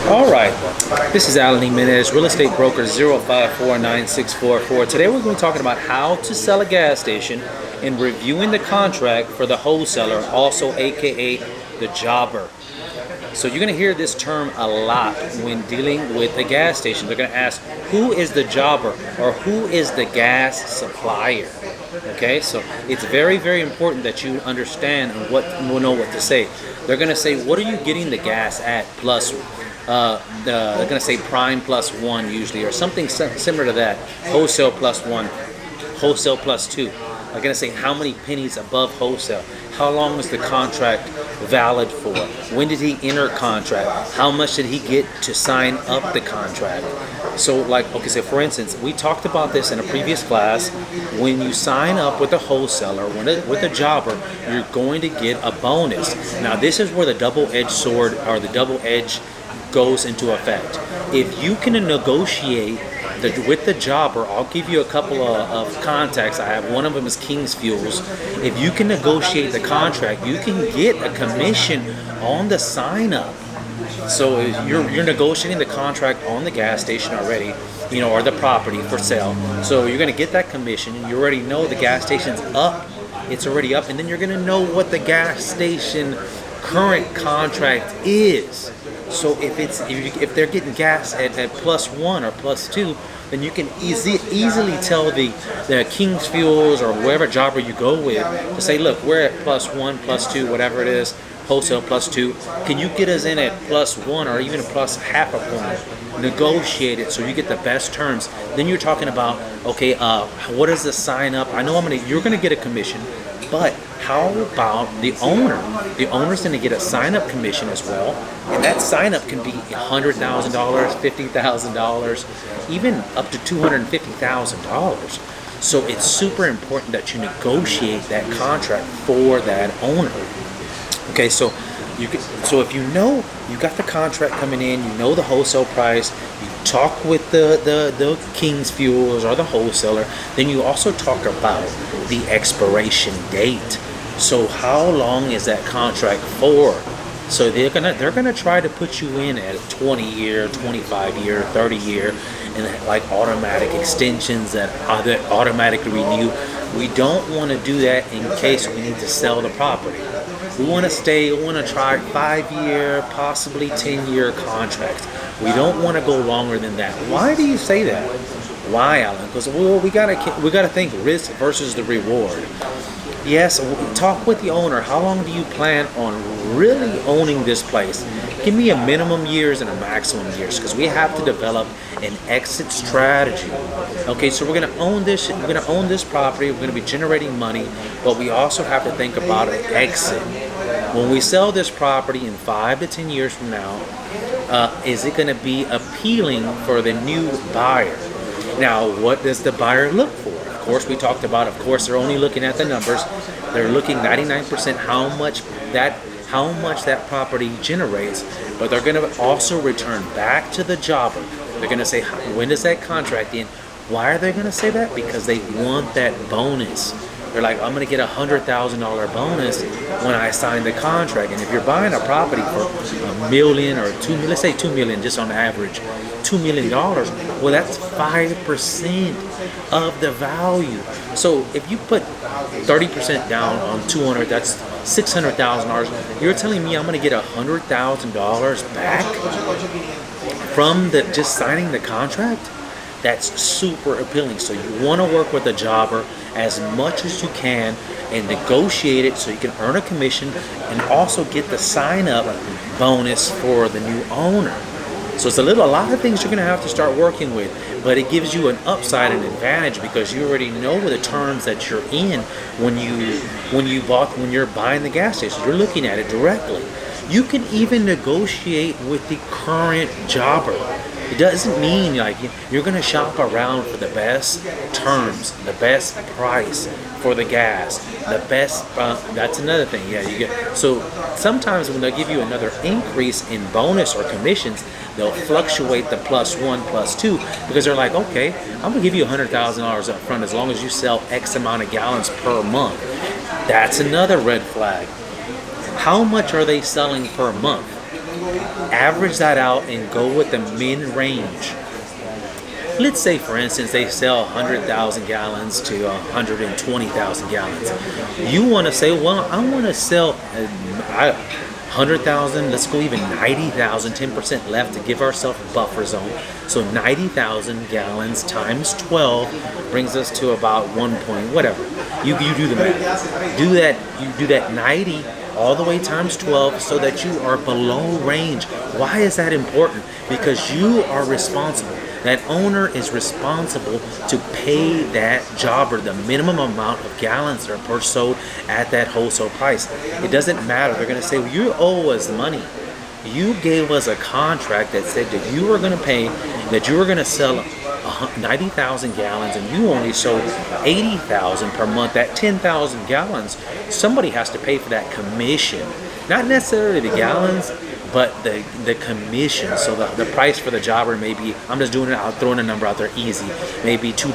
All right, this is Alan Jimenez, real estate broker 0549644. Today we're going to be talking about how to sell a gas station and reviewing the contract for the wholesaler, also aka the jobber. So you're going to hear this term a lot when dealing with a gas station. They're going to ask, who is the jobber or who is the gas supplier? Okay, so it's very, very important that you understand and know what to say. They're going to say, what are you getting the gas at plus they're going to say prime plus one usually, or something similar to that. Wholesale plus one, wholesale plus two. They're going to say how many pennies above wholesale. How long is the contract valid for? When did he enter contract? How much did he get to sign up the contract? So okay, so for instance, we talked about this in a previous class. When you sign up with a wholesaler, with a jobber, you're going to get a bonus. Now this is where the double-edged sword or the double-edged goes into effect. If you can negotiate with the jobber, I'll give you a couple of contacts I have. One of them is King's Fuels. If you can negotiate the contract, you can get a commission on the sign up. So you're negotiating the contract on the gas station already, or the property for sale. So you're going to get that commission, and you already know the gas station's up. It's already up, and then you're going to know what the gas station current contract is. So if they're getting gas at plus one or plus two, then you can easily tell the King's Fuels or wherever jobber you go with to say, look, we're at plus one, plus two, whatever it is, wholesale plus two. Can you get us in at plus one or even a plus half a point? Negotiate it so you get the best terms. Then you're talking about, okay, what is the sign up? I know you're gonna get a commission, but how about the owner? The owner's going to get a sign-up commission as well, and that sign-up can be $100,000, $50,000, even up to $250,000. So it's super important that you negotiate that contract for that owner. Okay, so if you know you got the contract coming in, you know the wholesale price, you talk with the King's Fuels or the wholesaler, then you also talk about the expiration date. So how long is that contract for? So they're gonna try to put you in at a 20-year, 25-year, 30-year, and like automatic extensions that automatically renew. We don't want to do that in case we need to sell the property. We want to try 5-year, possibly 10-year contracts. We don't want to go longer than that. Why do you say that? Why, Alan? Because we gotta think risk versus the reward. Yes, talk with the owner. How long do you plan on really owning this place? Give me a minimum years and a maximum years, because we have to develop an exit strategy. Okay, so we're gonna own this. We're gonna own this property. We're gonna be generating money, but we also have to think about an exit. When we sell this property in 5 to 10 years from now, is it gonna be appealing for the new buyer? Now, what does the buyer look for? Of course, we talked about, they're only looking at the numbers. They're looking 99% how much that property generates, but they're going to also return back to the jobber. They're going to say, when does that contract end? Why are they going to say that? Because they want that bonus. They're like, I'm going to get $100,000 bonus when I sign the contract. And if you're buying a property for $1 million or $2 million, let's say $2 million just on average, $2 million, well, that's 5% of the value. So if you put 30% down on 200, that's $600,000. You're telling me I'm going to get $100,000 back from just signing the contract? That's super appealing. So you want to work with a jobber as much as you can and negotiate it so you can earn a commission and also get the sign-up bonus for the new owner. So it's a lot of things you're going to have to start working with, but it gives you an upside and advantage because you already know the terms that you're in when you're buying the gas station. You're looking at it directly. You can even negotiate with the current jobber. It doesn't mean you're going to shop around for the best terms, the best price for the gas, the best. That's another thing. Yeah, you get. So sometimes when they give you another increase in bonus or commissions, they'll fluctuate the +1, +2 because they're like, okay, I'm gonna give you $100,000 up front as long as you sell X amount of gallons per month. That's another red flag. How much are they selling per month? Average that out and go with the mid-range. Let's say, for instance, they sell 100,000 gallons to 120,000 gallons. You want to say, well, I want to sell 100,000, let's go even 90,000, 10% left to give ourselves a buffer zone. So 90,000 gallons times 12 brings us to about 1 point, whatever. You do the math. You do that 90 all the way times 12 so that you are below range. Why is that important? Because you are responsible. That owner is responsible to pay that jobber the minimum amount of gallons that are sold at that wholesale price. It doesn't matter. They're going to say, well, you owe us money. You gave us a contract that said that you were going to pay, that you were going to sell 90,000 gallons and you only sold 80,000 per month. At 10,000 gallons, somebody has to pay for that commission. Not necessarily the gallons, but the commission. So the price for the jobber may be, I'm just doing it, I'll throw in a number out there easy, maybe $2.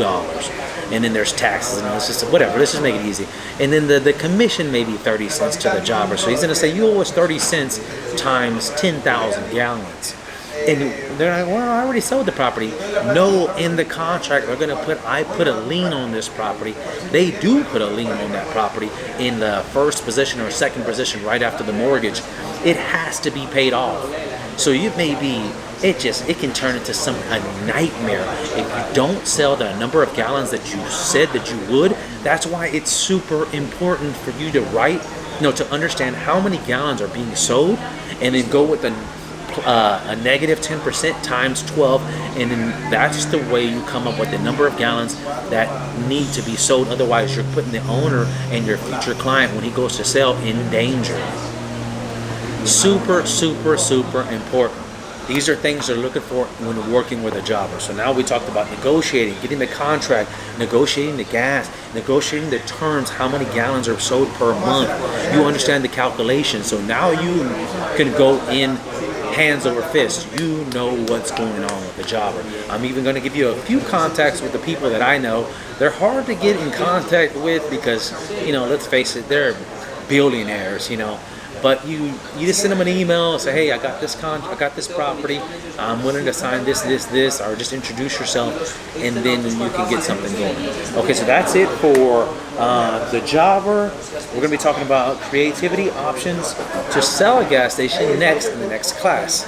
And then there's taxes and it's just whatever, let's just make it easy. And then the commission may be 30 cents to the jobber. So he's gonna say, you owe us 30 cents times 10,000 gallons. And they're like, well, I already sold the property. No, in the contract, they're gonna put, I put a lien on this property. They do put a lien on that property in the first position or second position right after the mortgage. It has to be paid off. So you may be, it can turn into a nightmare if you don't sell the number of gallons that you said that you would. That's why it's super important for you to to understand how many gallons are being sold, and then go with a negative 10% times 12, and then that's the way you come up with the number of gallons that need to be sold. Otherwise, you're putting the owner and your future client, when he goes to sell, in danger. Super, super, super important. These are things they're looking for when working with a jobber. So now we talked about negotiating, getting the contract, negotiating the gas, negotiating the terms, how many gallons are sold per month. You understand the calculation. So now you can go in hands over fist. You know what's going on with the jobber. I'm even going to give you a few contacts with the people that I know. They're hard to get in contact with because, let's face it, they're billionaires, But you just send them an email and say, hey, I got this property, I'm willing to sign this, or just introduce yourself, and then you can get something going. Okay, so that's it for the jobber. We're going to be talking about creativity options to sell a gas station next in the next class.